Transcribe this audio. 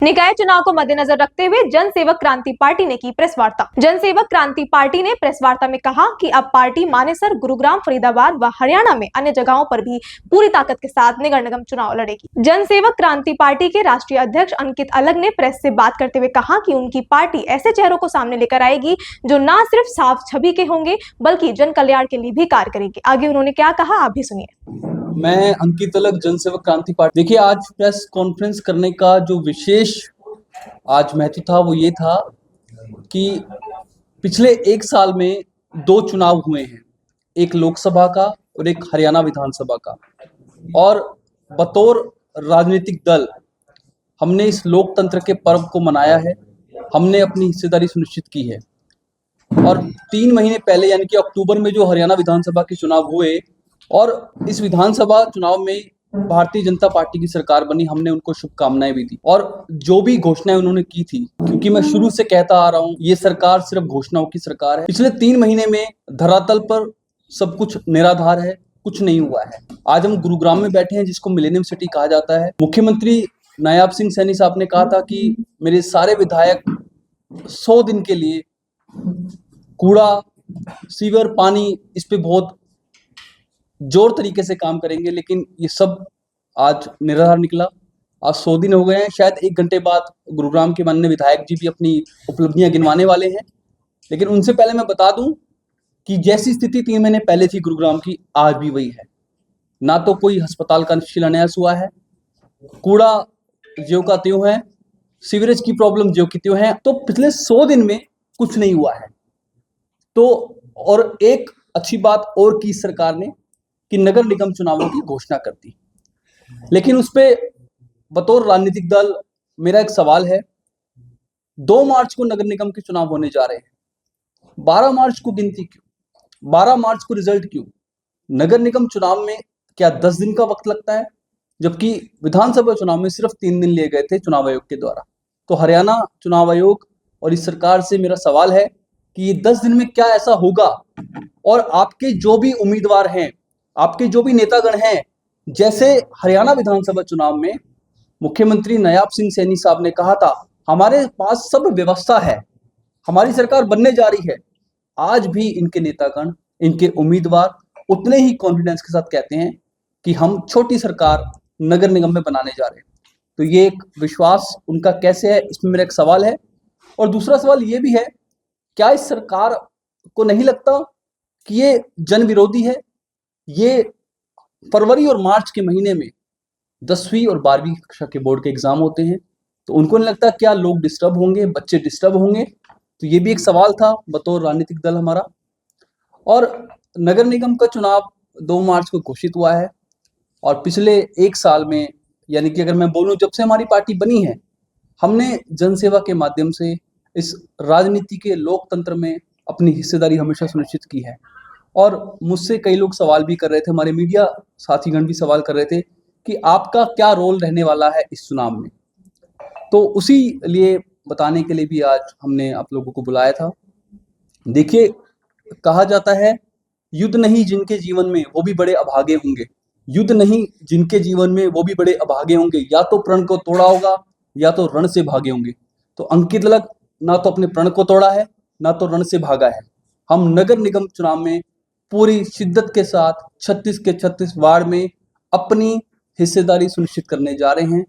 निकाय चुनाव को मद्देनजर रखते हुए जनसेवक क्रांति पार्टी ने की प्रेस वार्ता। जनसेवक क्रांति पार्टी ने प्रेस वार्ता में कहा कि अब पार्टी मानेसर, गुरुग्राम, फरीदाबाद व हरियाणा में अन्य जगहों पर भी पूरी ताकत के साथ नगर निगम चुनाव लड़ेगी। जनसेवक क्रांति पार्टी के राष्ट्रीय अध्यक्ष अंकित अलग ने प्रेस से बात करते हुए कहा कि उनकी पार्टी ऐसे चेहरों को सामने लेकर आएगी जो न सिर्फ साफ छवि के होंगे बल्कि जन कल्याण के लिए भी कार्य करेंगे। आगे उन्होंने क्या कहा, आप भी सुनिए। मैं अंकित अलग, जनसेवक क्रांति पार्टी। देखिए, आज प्रेस कॉन्फ्रेंस करने का जो विशेष आज महत्व था वो ये था कि पिछले एक साल में 2 चुनाव हुए हैं, एक लोकसभा का और एक हरियाणा विधानसभा का, और बतौर राजनीतिक दल हमने इस लोकतंत्र के पर्व को मनाया है। हमने अपनी हिस्सेदारी सुनिश्चित की है और 3 महीने पहले यानी कि अक्टूबर में जो हरियाणा विधानसभा के चुनाव हुए और इस विधानसभा चुनाव में भारतीय जनता पार्टी की सरकार बनी, हमने उनको शुभकामनाएं भी दी और जो भी घोषणाएं उन्होंने की थी, क्योंकि मैं शुरू से कहता आ रहा हूं ये सरकार सिर्फ घोषणाओं की सरकार है। पिछले 3 महीने में धरातल पर सब कुछ निराधार है, कुछ नहीं हुआ है। आज हम गुरुग्राम में बैठे हैं जिसको मिलेनियम सिटी कहा जाता है। मुख्यमंत्री नायाब सिंह सैनी साहब ने कहा था कि मेरे सारे विधायक 100 दिन के लिए कूड़ा, सीवर, पानी, इस पे बहुत जोर तरीके से काम करेंगे, लेकिन ये सब आज निराधार निकला। आज 100 दिन हो गए हैं। शायद 1 घंटे बाद गुरुग्राम के माननीय विधायक जी भी अपनी उपलब्धियां गिनवाने वाले हैं, लेकिन उनसे पहले मैं बता दूं कि जैसी स्थिति 3 महीने पहले थी गुरुग्राम की, आज भी वही है। ना तो कोई अस्पताल का शिलान्यास हुआ है, कूड़ा ज्यों का त्यों है, सीवरेज की प्रॉब्लम ज्यों की त्यों है। तो पिछले 100 दिन में कुछ नहीं हुआ है। तो और एक अच्छी बात और की सरकार ने कि नगर निगम चुनावों की घोषणा कर दी, लेकिन उस पे बतौर राजनीतिक दल मेरा एक सवाल है। 2 मार्च को नगर निगम के चुनाव होने जा रहे हैं, 12 मार्च को गिनती क्यों, 12 मार्च को रिजल्ट क्यों? नगर निगम चुनाव में क्या 10 दिन का वक्त लगता है, जबकि विधानसभा चुनाव में सिर्फ 3 दिन लिए गए थे चुनाव आयोग के द्वारा। तो हरियाणा चुनाव आयोग और इस सरकार से मेरा सवाल है कि ये 10 दिन में क्या ऐसा होगा, और आपके जो भी उम्मीदवार हैं, आपके जो भी नेतागण हैं, जैसे हरियाणा विधानसभा चुनाव में मुख्यमंत्री नायाब सिंह सैनी साहब ने कहा था हमारे पास सब व्यवस्था है, हमारी सरकार बनने जा रही है, आज भी इनके नेतागण, इनके उम्मीदवार उतने ही कॉन्फिडेंस के साथ कहते हैं कि हम छोटी सरकार नगर निगम में बनाने जा रहे हैं। तो ये एक विश्वास उनका कैसे है, इसमें मेरा एक सवाल है। और दूसरा सवाल ये भी है, क्या इस सरकार को नहीं लगता कि ये जन विरोधी है? ये फरवरी और मार्च के महीने में 10वीं और 12वीं कक्षा के बोर्ड के एग्जाम होते हैं, तो उनको नहीं लगता क्या लोग डिस्टर्ब होंगे, बच्चे डिस्टर्ब होंगे? तो ये भी एक सवाल था बतौर राजनीतिक दल हमारा। और नगर निगम का चुनाव 2 मार्च को घोषित हुआ है और पिछले 1 साल में, यानी कि अगर मैं बोलूं जब से हमारी पार्टी बनी है, हमने जनसेवा के माध्यम से इस राजनीति के लोकतंत्र में अपनी हिस्सेदारी हमेशा सुनिश्चित की है। और मुझसे कई लोग सवाल भी कर रहे थे, हमारे मीडिया साथीगण भी सवाल कर रहे थे कि आपका क्या रोल रहने वाला है इस चुनाव में। तो उसी लिए बताने के लिए भी आज हमने आप लोगों को बुलाया था। देखिए, कहा जाता है युद्ध नहीं जिनके जीवन में वो भी बड़े अभागे होंगे, युद्ध नहीं जिनके जीवन में वो भी बड़े अभागे होंगे, या तो प्रण को तोड़ा होगा या तो रण से भागे होंगे। तो अंकित अलग ना तो अपने प्रण को तोड़ा है, ना तो रण से भागा है। हम नगर निगम चुनाव में पूरी शिद्दत के साथ 36 के 36 वार्ड में अपनी हिस्सेदारी सुनिश्चित करने जा रहे हैं।